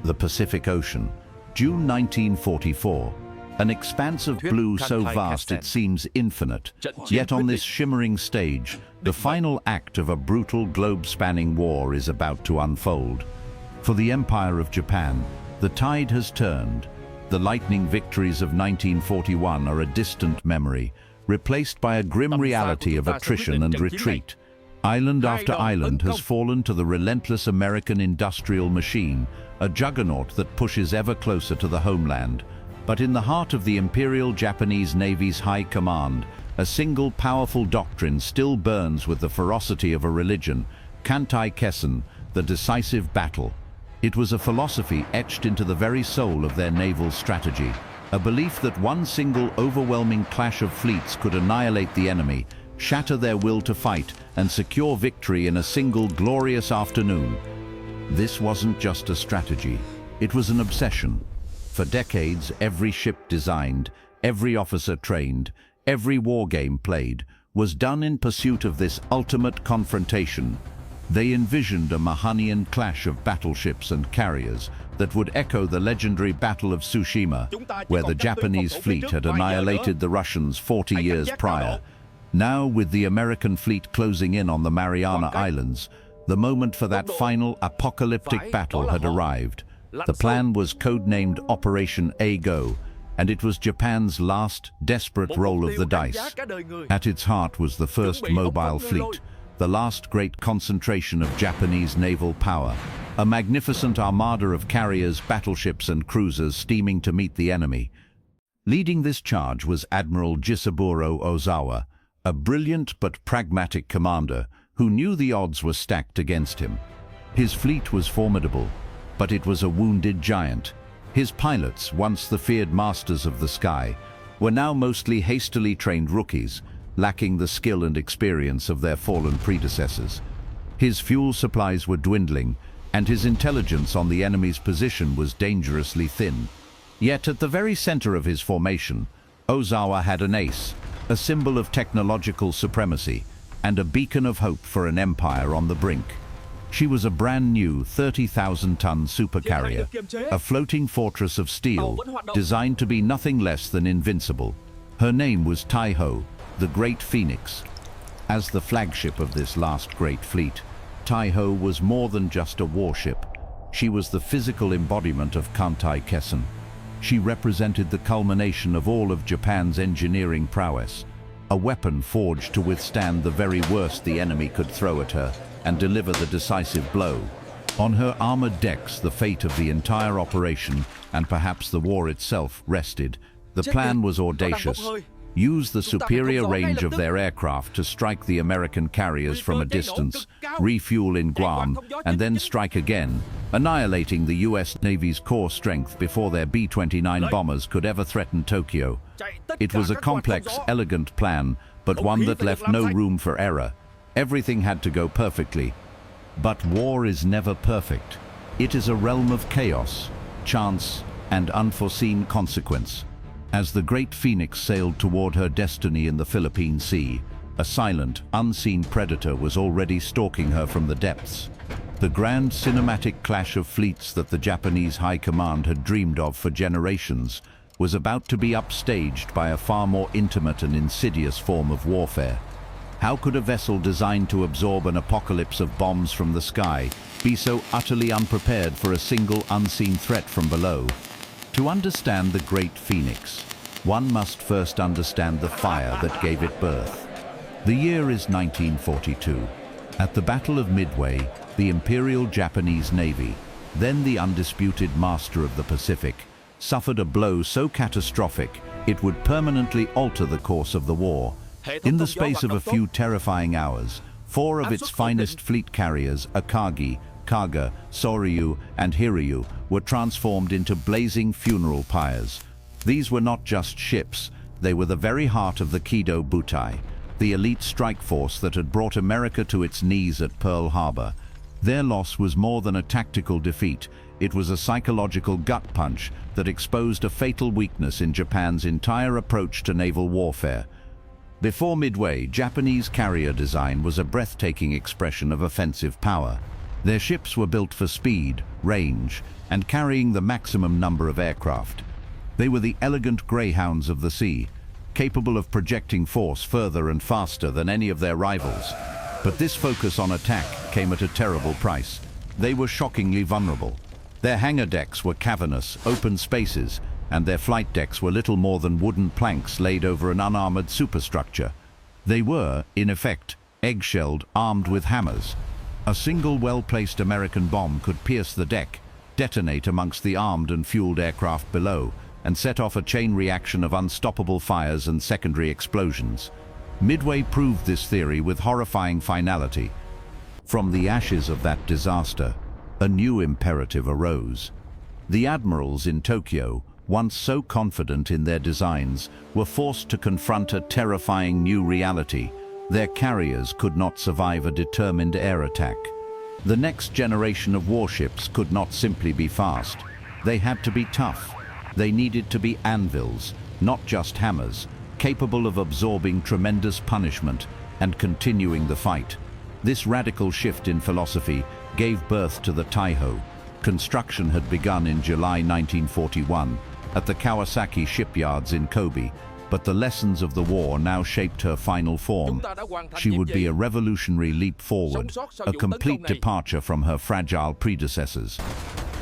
The Pacific Ocean, June 1944. An expanse of blue so vast it seems infinite. Yet on this shimmering stage, the final act of a brutal globe-spanning war is about to unfold. For the Empire of Japan, the tide has turned. The lightning victories of 1941 are a distant memory, replaced by a grim reality of attrition and retreat. Island after island has fallen to the relentless American industrial machine, a juggernaut that pushes ever closer to the homeland. But in the heart of the Imperial Japanese Navy's high command, a single powerful doctrine still burns with the ferocity of a religion: Kantai Kessen, the decisive battle. It was a philosophy etched into the very soul of their naval strategy, a belief that one single overwhelming clash of fleets could annihilate the enemy, shatter their will to fight, and secure victory in a single glorious afternoon. This wasn't just a strategy, it was an obsession. For decades, every ship designed, every officer trained, every war game played, was done in pursuit of this ultimate confrontation. They envisioned a Mahanian clash of battleships and carriers that would echo the legendary Battle of Tsushima, where the Japanese fleet had annihilated the Russians 40 years prior. Now, with the American fleet closing in on the Mariana Islands, the moment for that final apocalyptic battle had arrived. The plan was codenamed Operation A-Go, and it was Japan's last, desperate roll of the dice. At its heart was the first mobile fleet, the last great concentration of Japanese naval power, a magnificent armada of carriers, battleships and cruisers steaming to meet the enemy. Leading this charge was Admiral Jisaburo Ozawa, a brilliant but pragmatic commander who knew the odds were stacked against him. His fleet was formidable, but it was a wounded giant. His pilots, once the feared masters of the sky, were now mostly hastily trained rookies, lacking the skill and experience of their fallen predecessors. His fuel supplies were dwindling, and his intelligence on the enemy's position was dangerously thin. Yet at the very center of his formation, Ozawa had an ace, a symbol of technological supremacy, and a beacon of hope for an empire on the brink. She was a brand new 30,000-ton supercarrier, a floating fortress of steel, designed to be nothing less than invincible. Her name was Taihō, the Great Phoenix. As the flagship of this last great fleet, Taihō was more than just a warship. She was the physical embodiment of Kantai Kessen. She represented the culmination of all of Japan's engineering prowess, a weapon forged to withstand the very worst the enemy could throw at her and deliver the decisive blow. On her armored decks, the fate of the entire operation, and perhaps the war itself, rested. The plan was audacious. Use the superior range of their aircraft to strike the American carriers from a distance, refuel in Guam, and then strike again, annihilating the US Navy's core strength before their B-29 bombers could ever threaten Tokyo. It was a complex, elegant plan, but one that left no room for error. Everything had to go perfectly. But war is never perfect. It is a realm of chaos, chance, and unforeseen consequence. As the Great Phoenix sailed toward her destiny in the Philippine Sea, a silent, unseen predator was already stalking her from the depths. The grand cinematic clash of fleets that the Japanese High Command had dreamed of for generations was about to be upstaged by a far more intimate and insidious form of warfare. How could a vessel designed to absorb an apocalypse of bombs from the sky be so utterly unprepared for a single unseen threat from below? To understand the Great Phoenix, one must first understand the fire that gave it birth. The year is 1942. At the Battle of Midway, the Imperial Japanese Navy, then the undisputed master of the Pacific, suffered a blow so catastrophic it would permanently alter the course of the war. In the space of a few terrifying hours, 4 of its finest fleet carriers, Akagi, Kaga, Soryu, and Hiryu, were transformed into blazing funeral pyres. These were not just ships, they were the very heart of the Kido Butai, the elite strike force that had brought America to its knees at Pearl Harbor. Their loss was more than a tactical defeat, it was a psychological gut punch that exposed a fatal weakness in Japan's entire approach to naval warfare. Before Midway, Japanese carrier design was a breathtaking expression of offensive power. Their ships were built for speed, range, and carrying the maximum number of aircraft. They were the elegant greyhounds of the sea, capable of projecting force further and faster than any of their rivals. But this focus on attack came at a terrible price. They were shockingly vulnerable. Their hangar decks were cavernous, open spaces, and their flight decks were little more than wooden planks laid over an unarmored superstructure. They were, in effect, egg-shelled, armed with hammers. A single well-placed American bomb could pierce the deck, detonate amongst the armed and fueled aircraft below, and set off a chain reaction of unstoppable fires and secondary explosions. Midway proved this theory with horrifying finality. From the ashes of that disaster, a new imperative arose. The admirals in Tokyo, once so confident in their designs, were forced to confront a terrifying new reality. Their carriers could not survive a determined air attack. The next generation of warships could not simply be fast. They had to be tough. They needed to be anvils, not just hammers, capable of absorbing tremendous punishment and continuing the fight. This radical shift in philosophy gave birth to the Taihō. Construction had begun in July 1941 at the Kawasaki shipyards in Kobe, but the lessons of the war now shaped her final form. She would be a revolutionary leap forward, a complete departure from her fragile predecessors.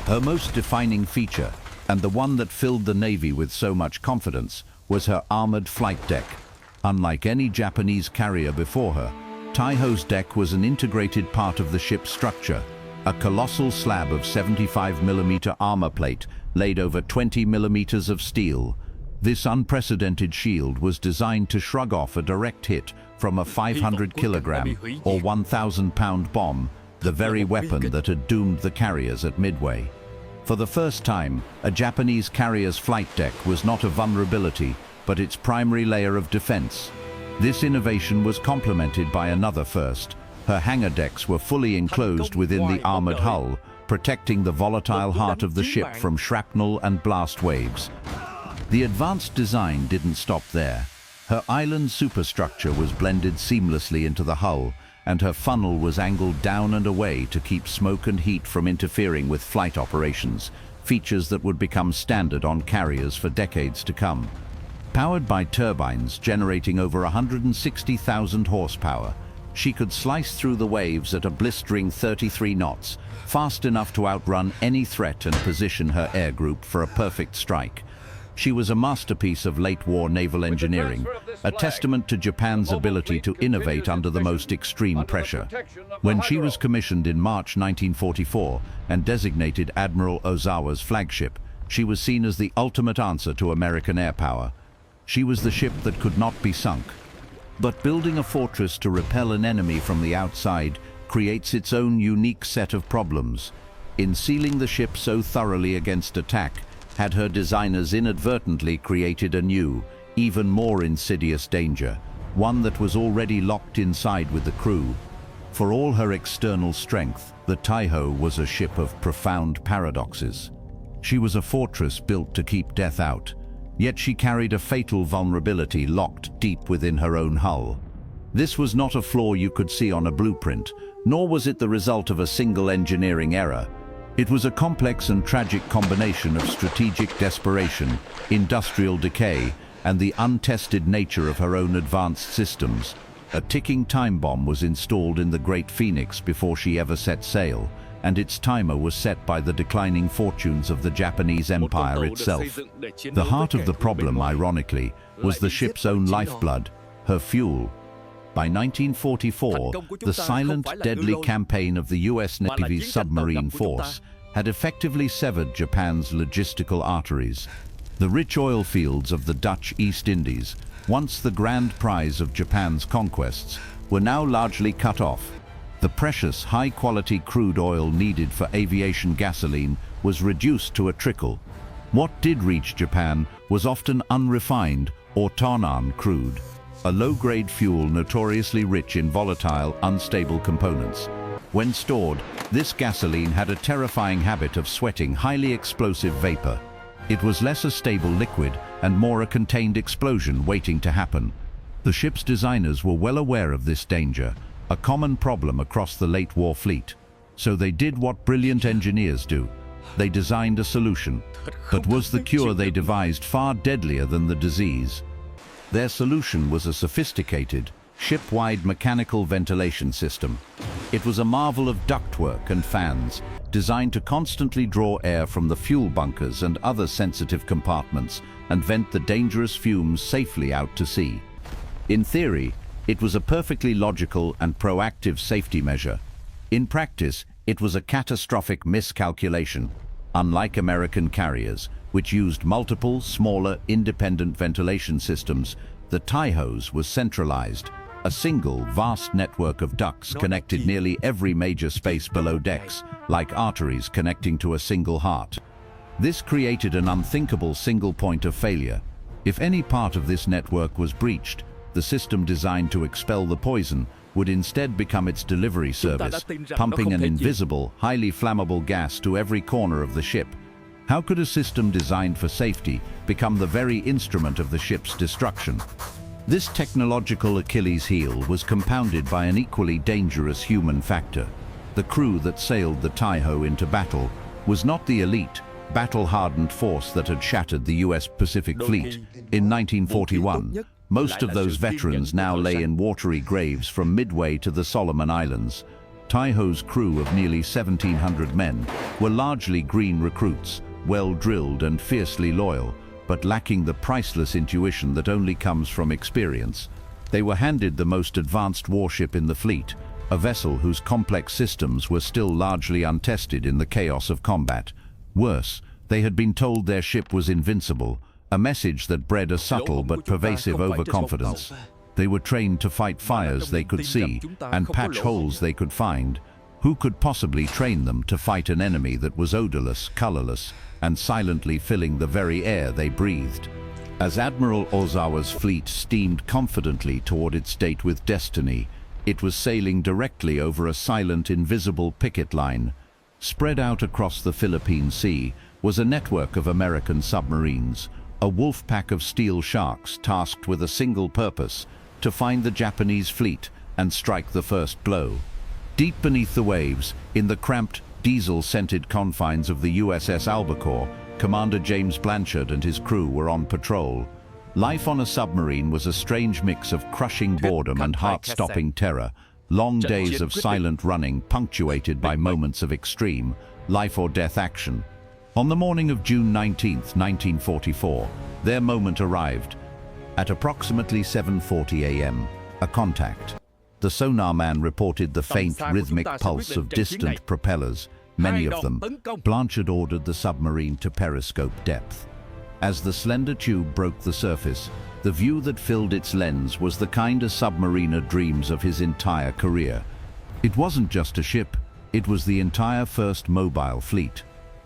Her most defining feature, and the one that filled the Navy with so much confidence, was her armored flight deck. Unlike any Japanese carrier before her, Taihō's deck was an integrated part of the ship's structure, a colossal slab of 75mm armor plate laid over 20mm of steel. This unprecedented shield was designed to shrug off a direct hit from a 500-kilogram or 1,000-pound bomb, the very weapon that had doomed the carriers at Midway. For the first time, a Japanese carrier's flight deck was not a vulnerability, but its primary layer of defense. This innovation was complemented by another first. Her hangar decks were fully enclosed within the armored hull, protecting the volatile heart of the ship from shrapnel and blast waves. The advanced design didn't stop there. Her island superstructure was blended seamlessly into the hull, and her funnel was angled down and away to keep smoke and heat from interfering with flight operations, features that would become standard on carriers for decades to come. Powered by turbines generating over 160,000 horsepower, she could slice through the waves at a blistering 33 knots, fast enough to outrun any threat and position her air group for a perfect strike. She was a masterpiece of late-war naval engineering, a testament to Japan's ability to innovate under the most extreme pressure. When she was commissioned in March 1944 and designated Admiral Ozawa's flagship, she was seen as the ultimate answer to American air power. She was the ship that could not be sunk. But building a fortress to repel an enemy from the outside creates its own unique set of problems. In sealing the ship so thoroughly against attack, had her designers inadvertently created a new, even more insidious danger, one that was already locked inside with the crew. For all her external strength, the Taihō was a ship of profound paradoxes. She was a fortress built to keep death out, yet she carried a fatal vulnerability locked deep within her own hull. This was not a flaw you could see on a blueprint, nor was it the result of a single engineering error. It was a complex and tragic combination of strategic desperation, industrial decay, and the untested nature of her own advanced systems. A ticking time bomb was installed in the Great Phoenix before she ever set sail, and its timer was set by the declining fortunes of the Japanese Empire itself. The heart of the problem, ironically, was the ship's own lifeblood, her fuel. By 1944, the silent, deadly campaign of the US Navy's submarine force had effectively severed Japan's logistical arteries. The rich oil fields of the Dutch East Indies, once the grand prize of Japan's conquests, were now largely cut off. The precious, high-quality crude oil needed for aviation gasoline was reduced to a trickle. What did reach Japan was often unrefined or tonnan crude, a low-grade fuel notoriously rich in volatile, unstable components. When stored, this gasoline had a terrifying habit of sweating highly explosive vapor. It was less a stable liquid and more a contained explosion waiting to happen. The ship's designers were well aware of this danger, a common problem across the late war fleet. So they did what brilliant engineers do. They designed a solution. But was the cure they devised far deadlier than the disease? Their solution was a sophisticated, ship-wide mechanical ventilation system. It was a marvel of ductwork and fans, designed to constantly draw air from the fuel bunkers and other sensitive compartments and vent the dangerous fumes safely out to sea. In theory, it was a perfectly logical and proactive safety measure. In practice, it was a catastrophic miscalculation. Unlike American carriers, which used multiple, smaller, independent ventilation systems, the Taihō's was centralized. A single, vast network of ducts connected nearly every major space below decks, like arteries connecting to a single heart. This created an unthinkable single point of failure. If any part of this network was breached, the system designed to expel the poison would instead become its delivery service, pumping an invisible, highly flammable gas to every corner of the ship. How could a system designed for safety become the very instrument of the ship's destruction? This technological Achilles heel was compounded by an equally dangerous human factor. The crew that sailed the Taihō into battle was not the elite, battle-hardened force that had shattered the US Pacific Fleet in 1941. Most of those veterans now lay in watery graves from Midway to the Solomon Islands. Taihō's crew of nearly 1,700 men were largely green recruits, well-drilled and fiercely loyal, but lacking the priceless intuition that only comes from experience. They were handed the most advanced warship in the fleet, a vessel whose complex systems were still largely untested in the chaos of combat. Worse, they had been told their ship was invincible, a message that bred a subtle but pervasive overconfidence. They were trained to fight fires they could see and patch holes they could find. Who could possibly train them to fight an enemy that was odorless, colorless, and silently filling the very air they breathed? As Admiral Ozawa's fleet steamed confidently toward its date with destiny, it was sailing directly over a silent, invisible picket line. Spread out across the Philippine Sea was a network of American submarines, a wolf pack of steel sharks tasked with a single purpose: to find the Japanese fleet and strike the first blow. Deep beneath the waves, in the cramped, diesel-scented confines of the USS Albacore, Commander James Blanchard and his crew were on patrol. Life on a submarine was a strange mix of crushing boredom and heart-stopping terror. Long days of silent running punctuated by moments of extreme, life-or-death action. On the morning of June 19, 1944, their moment arrived. At approximately 7:40 a.m., a contact. The sonar man reported the faint, rhythmic pulse of distant propellers, many of them. Blanchard ordered the submarine to periscope depth. As the slender tube broke the surface, the view that filled its lens was the kind a submariner dreams of his entire career. It wasn't just a ship, it was the entire first mobile fleet.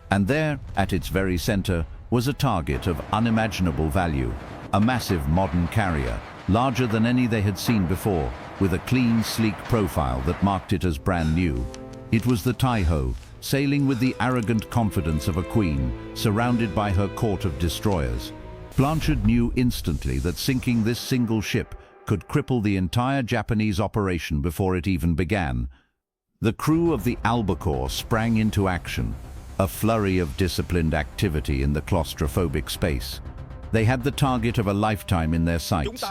And there, at its very center, was a target of unimaginable value, a massive modern carrier, larger than any they had seen before, with a clean, sleek profile that marked it as brand new. It was the Taihō, sailing with the arrogant confidence of a queen, surrounded by her court of destroyers. Blanchard knew instantly that sinking this single ship could cripple the entire Japanese operation before it even began. The crew of the Albacore sprang into action, a flurry of disciplined activity in the claustrophobic space. They had the target of a lifetime in their sights,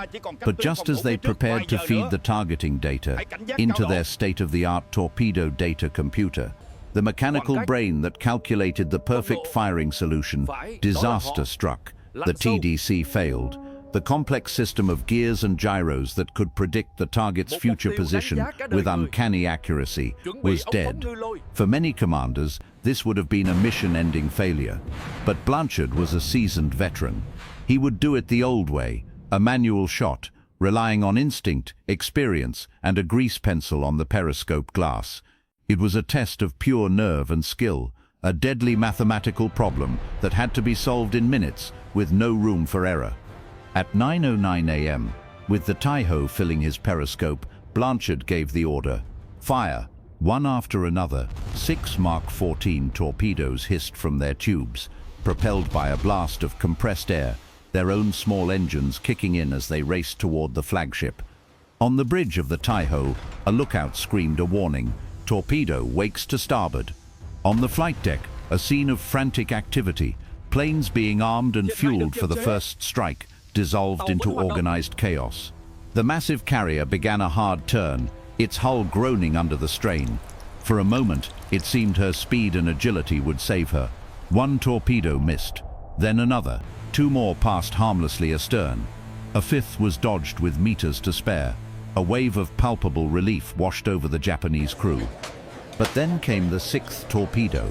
but just as they prepared to feed the targeting data into their state-of-the-art torpedo data computer, the mechanical brain that calculated the perfect firing solution, disaster struck. The TDC failed. The complex system of gears and gyros that could predict the target's future position with uncanny accuracy was dead. For many commanders, this would have been a mission-ending failure. But Blanchard was a seasoned veteran. He would do it the old way, a manual shot, relying on instinct, experience, and a grease pencil on the periscope glass. It was a test of pure nerve and skill, a deadly mathematical problem that had to be solved in minutes with no room for error. At 9:09 a.m., with the Taihō filling his periscope, Blanchard gave the order, "Fire!" One after another, 6 Mark 14 torpedoes hissed from their tubes, propelled by a blast of compressed air, their own small engines kicking in as they raced toward the flagship. On the bridge of the Taihō, a lookout screamed a warning. torpedo wakes to starboard. On the flight deck, a scene of frantic activity, planes being armed and fueled for the first strike, dissolved into organized chaos. The massive carrier began a hard turn, its hull groaning under the strain. For a moment, it seemed her speed and agility would save her. One torpedo missed, then another. Two more passed harmlessly astern. A fifth was dodged with meters to spare. A wave of palpable relief washed over the Japanese crew. But then came the sixth torpedo.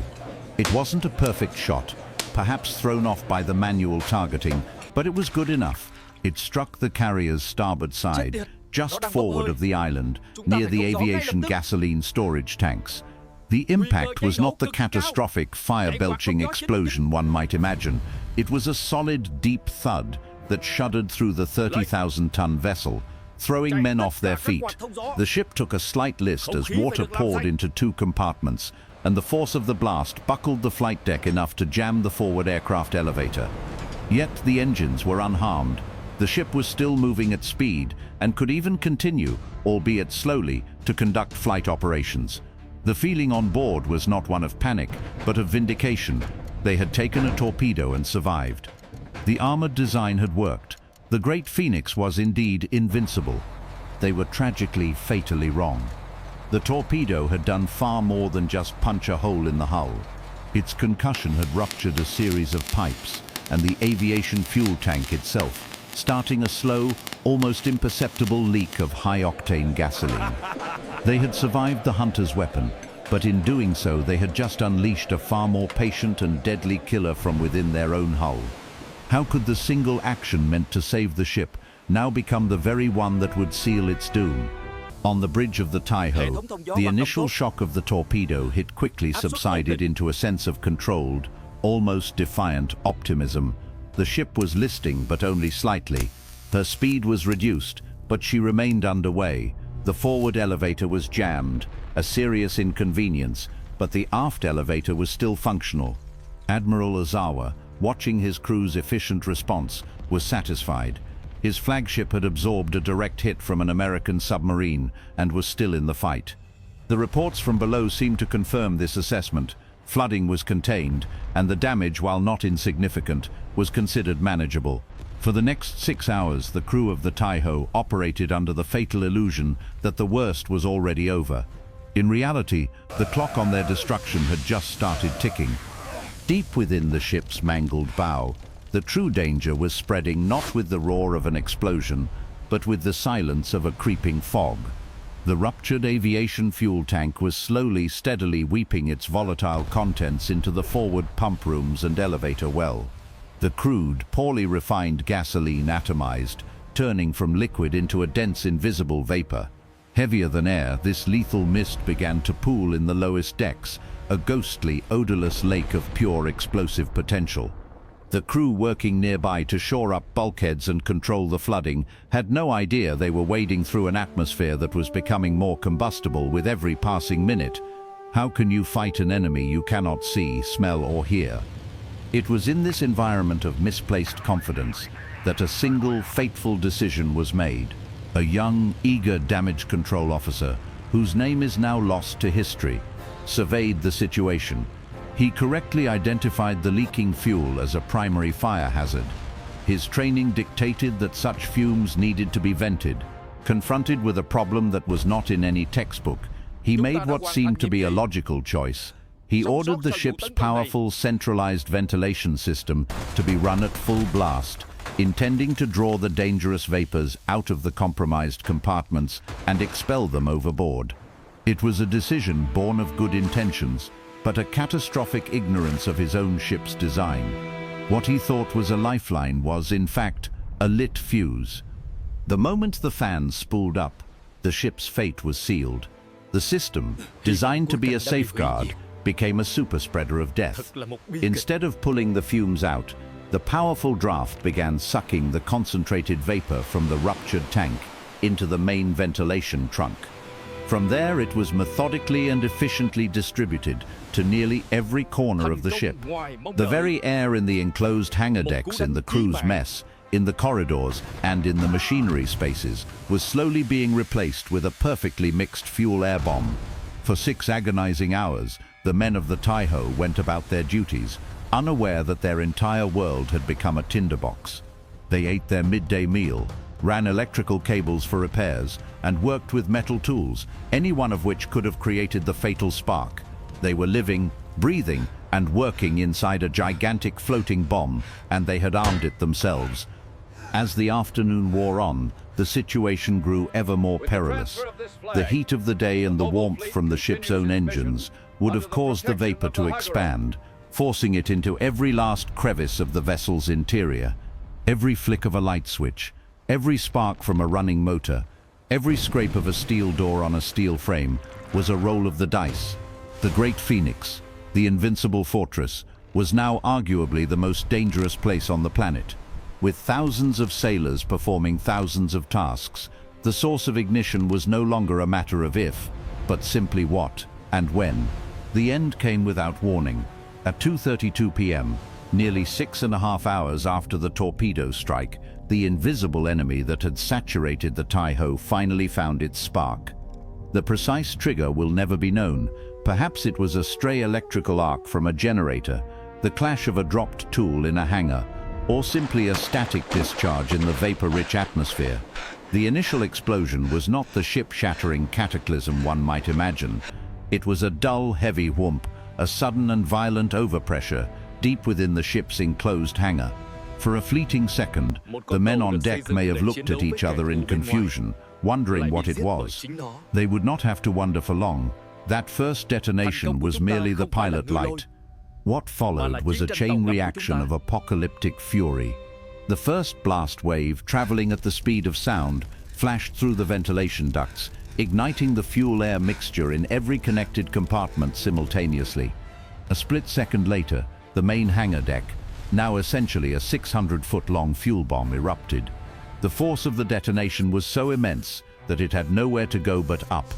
It wasn't a perfect shot, perhaps thrown off by the manual targeting, but it was good enough. It struck the carrier's starboard side, just forward of the island, near the aviation gasoline storage tanks. The impact was not the catastrophic fire-belching explosion one might imagine. It was a solid, deep thud that shuddered through the 30,000-ton vessel, throwing men off their feet. The ship took a slight list as water poured into two compartments, and the force of the blast buckled the flight deck enough to jam the forward aircraft elevator. Yet the engines were unharmed. The ship was still moving at speed and could even continue, albeit slowly, to conduct flight operations. The feeling on board was not one of panic, but of vindication. They had taken a torpedo and survived. The armored design had worked. The Great Phoenix was indeed invincible. They were tragically, fatally wrong. The torpedo had done far more than just punch a hole in the hull. Its concussion had ruptured a series of pipes, and the aviation fuel tank itself, starting a slow, almost imperceptible leak of high-octane gasoline. They had survived the hunter's weapon, but in doing so they had just unleashed a far more patient and deadly killer from within their own hull. How could the single action meant to save the ship now become the very one that would seal its doom? On the bridge of the Taihō, the initial shock of the torpedo hit quickly subsided into a sense of controlled, almost defiant optimism. The ship was listing, but only slightly. Her speed was reduced, but she remained underway. The forward elevator was jammed, a serious inconvenience, but the aft elevator was still functional. Admiral Ozawa, watching his crew's efficient response, was satisfied. His flagship had absorbed a direct hit from an American submarine and was still in the fight. The reports from below seemed to confirm this assessment. Flooding was contained, and the damage, while not insignificant, was considered manageable. For the next 6 hours, the crew of the Taihō operated under the fatal illusion that the worst was already over. In reality, the clock on their destruction had just started ticking. Deep within the ship's mangled bow, the true danger was spreading not with the roar of an explosion, but with the silence of a creeping fog. The ruptured aviation fuel tank was slowly, steadily weeping its volatile contents into the forward pump rooms and elevator well. The crude, poorly refined gasoline atomized, turning from liquid into a dense, invisible vapor. Heavier than air, this lethal mist began to pool in the lowest decks, a ghostly, odorless lake of pure explosive potential. The crew working nearby to shore up bulkheads and control the flooding had no idea they were wading through an atmosphere that was becoming more combustible with every passing minute. How can you fight an enemy you cannot see, smell, or hear? It was in this environment of misplaced confidence that a single, fateful decision was made. A young, eager damage control officer, whose name is now lost to history, surveyed the situation. He correctly identified the leaking fuel as a primary fire hazard. His training dictated that such fumes needed to be vented. Confronted with a problem that was not in any textbook, he made what seemed to be a logical choice. He ordered the ship's powerful centralized ventilation system to be run at full blast, intending to draw the dangerous vapors out of the compromised compartments and expel them overboard. It was a decision born of good intentions, but a catastrophic ignorance of his own ship's design. What he thought was a lifeline was, in fact, a lit fuse. The moment the fans spooled up, the ship's fate was sealed. The system, designed to be a safeguard, became a superspreader of death. Instead of pulling the fumes out, the powerful draft began sucking the concentrated vapor from the ruptured tank into the main ventilation trunk. From there, it was methodically and efficiently distributed to nearly every corner of the ship. The very air in the enclosed hangar decks, in the crew's mess, in the corridors, and in the machinery spaces was slowly being replaced with a perfectly mixed fuel air bomb. For 6 agonizing hours, the men of the Taihō went about their duties, unaware that their entire world had become a tinderbox. They ate their midday meal, ran electrical cables for repairs, and worked with metal tools, any one of which could have created the fatal spark. They were living, breathing, and working inside a gigantic floating bomb, and they had armed it themselves. As the afternoon wore on, the situation grew ever more perilous. The heat of the day and the warmth from the ship's own engines would have caused the vapor to expand, forcing it into every last crevice of the vessel's interior. Every flick of a light switch, every spark from a running motor, every scrape of a steel door on a steel frame was a roll of the dice. The Great Phoenix, the invincible fortress, was now arguably the most dangerous place on the planet. With thousands of sailors performing thousands of tasks, the source of ignition was no longer a matter of if, but simply what and when. The end came without warning. At 2:32 p.m., nearly 6.5 hours after the torpedo strike, the invisible enemy that had saturated the Taihō finally found its spark. The precise trigger will never be known. Perhaps it was a stray electrical arc from a generator, the clash of a dropped tool in a hangar, or simply a static discharge in the vapor-rich atmosphere. The initial explosion was not the ship-shattering cataclysm one might imagine. It was a dull, heavy whoomp, a sudden and violent overpressure, deep within the ship's enclosed hangar. For a fleeting second, the men on deck may have looked at each other in confusion, wondering what it was. They would not have to wonder for long. That first detonation was merely the pilot light. What followed was a chain reaction of apocalyptic fury. The first blast wave, traveling at the speed of sound, flashed through the ventilation ducts, igniting the fuel-air mixture in every connected compartment simultaneously. A split second later, the main hangar deck, now essentially a 600-foot-long fuel bomb, erupted. The force of the detonation was so immense that it had nowhere to go but up.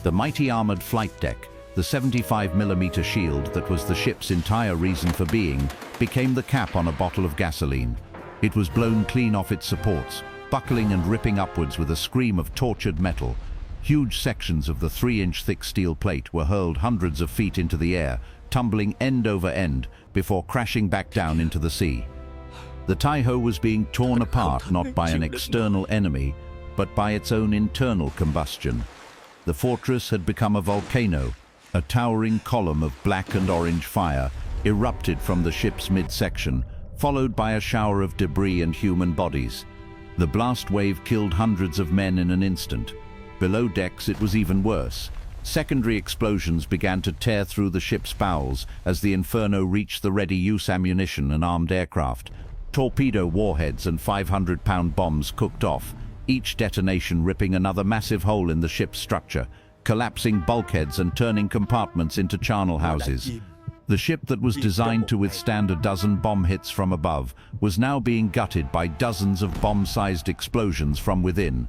The mighty armored flight deck, the 75mm shield that was the ship's entire reason for being, became the cap on a bottle of gasoline. It was blown clean off its supports, buckling and ripping upwards with a scream of tortured metal. Huge sections of the 3-inch thick steel plate were hurled hundreds of feet into the air, tumbling end over end before crashing back down into the sea. The Taihō was being torn apart not by an external enemy, but by its own internal combustion. The fortress had become a volcano. A towering column of black and orange fire erupted from the ship's midsection, followed by a shower of debris and human bodies. The blast wave killed hundreds of men in an instant. Below decks it was even worse. Secondary explosions began to tear through the ship's bowels as the inferno reached the ready-use ammunition and armed aircraft. Torpedo warheads and 500-pound bombs cooked off, each detonation ripping another massive hole in the ship's structure, collapsing bulkheads and turning compartments into charnel houses. The ship that was designed to withstand a dozen bomb hits from above was now being gutted by dozens of bomb-sized explosions from within.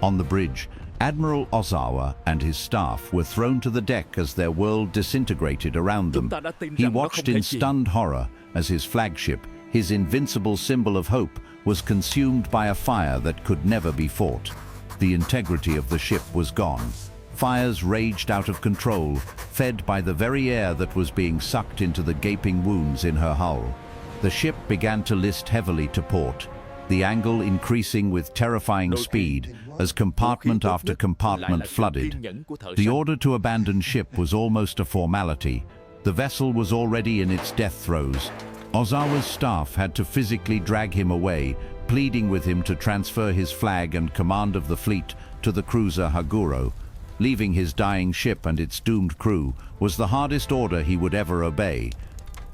On the bridge, Admiral Ozawa and his staff were thrown to the deck as their world disintegrated around them. He watched in stunned horror as his flagship, his invincible symbol of hope, was consumed by a fire that could never be fought. The integrity of the ship was gone. Fires raged out of control, fed by the very air that was being sucked into the gaping wounds in her hull. The ship began to list heavily to port, the angle increasing with terrifying speed as compartment after compartment flooded. The order to abandon ship was almost a formality. The vessel was already in its death throes. Ozawa's staff had to physically drag him away, pleading with him to transfer his flag and command of the fleet to the cruiser Haguro. Leaving his dying ship and its doomed crew was the hardest order he would ever obey.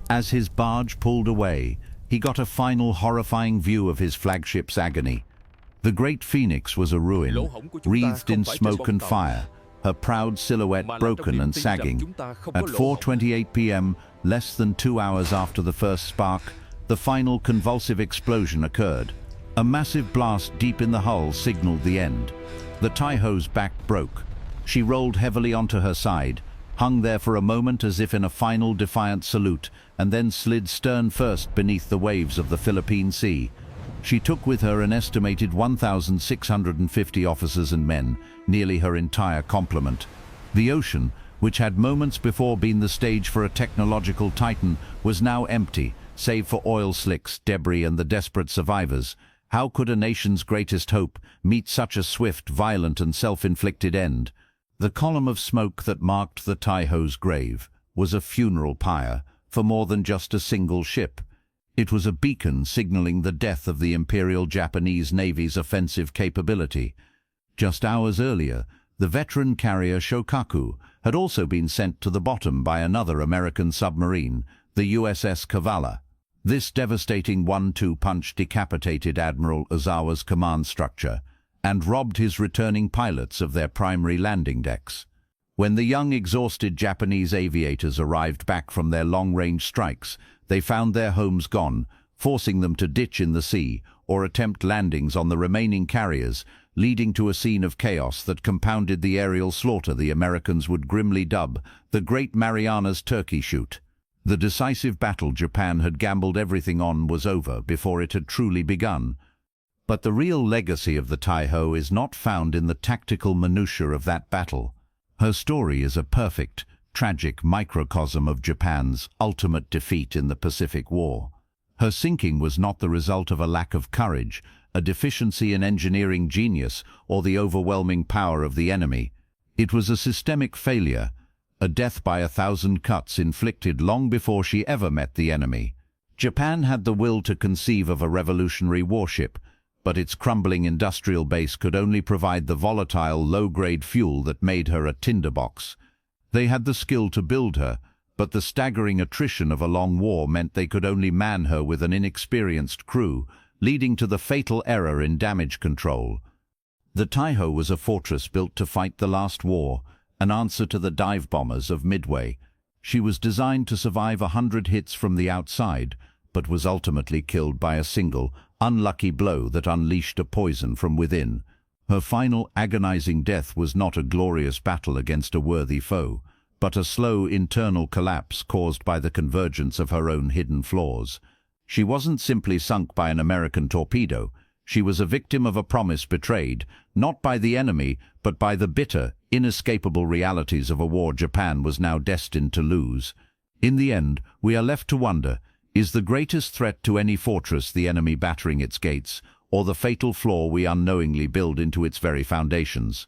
As his barge pulled away, he got a final horrifying view of his flagship's agony. The Great Phoenix was a ruin, wreathed in smoke and fire, her proud silhouette broken and sagging. At 4:28 p.m., less than 2 hours after the first spark, the final convulsive explosion occurred. A massive blast deep in the hull signaled the end. The Taihō's back broke. She rolled heavily onto her side, hung there for a moment as if in a final defiant salute, and then slid stern first beneath the waves of the Philippine Sea. She took with her an estimated 1,650 officers and men, nearly her entire complement. The ocean, which had moments before been the stage for a technological titan, was now empty, save for oil slicks, debris, and the desperate survivors. How could a nation's greatest hope meet such a swift, violent, and self-inflicted end? The column of smoke that marked the Taihō's grave was a funeral pyre for more than just a single ship. It was a beacon signaling the death of the Imperial Japanese Navy's offensive capability. Just hours earlier, the veteran carrier Shokaku had also been sent to the bottom by another American submarine, the USS Cavallo. This devastating 1-2 punch decapitated Admiral Ozawa's command structure and robbed his returning pilots of their primary landing decks. When the young, exhausted Japanese aviators arrived back from their long-range strikes, they found their homes gone, forcing them to ditch in the sea or attempt landings on the remaining carriers, leading to a scene of chaos that compounded the aerial slaughter the Americans would grimly dub the Great Marianas Turkey Shoot. The decisive battle Japan had gambled everything on was over before it had truly begun. But the real legacy of the Taihō is not found in the tactical minutiae of that battle. Her story is a perfect, tragic microcosm of Japan's ultimate defeat in the Pacific War. Her sinking was not the result of a lack of courage, a deficiency in engineering genius, or the overwhelming power of the enemy. It was a systemic failure, a death by 1,000 cuts inflicted long before she ever met the enemy. Japan had the will to conceive of a revolutionary warship, but its crumbling industrial base could only provide the volatile, low-grade fuel that made her a tinderbox. They had the skill to build her, but the staggering attrition of a long war meant they could only man her with an inexperienced crew, leading to the fatal error in damage control. The Taihō was a fortress built to fight the last war, an answer to the dive bombers of Midway. She was designed to survive 100 hits from the outside, but was ultimately killed by a single, unlucky blow that unleashed a poison from within. Her final, agonizing death was not a glorious battle against a worthy foe, but a slow internal collapse caused by the convergence of her own hidden flaws. She wasn't simply sunk by an American torpedo. She was a victim of a promise betrayed, not by the enemy, but by the bitter, inescapable realities of a war Japan was now destined to lose. In the end, we are left to wonder, is the greatest threat to any fortress the enemy battering its gates, or the fatal flaw we unknowingly build into its very foundations?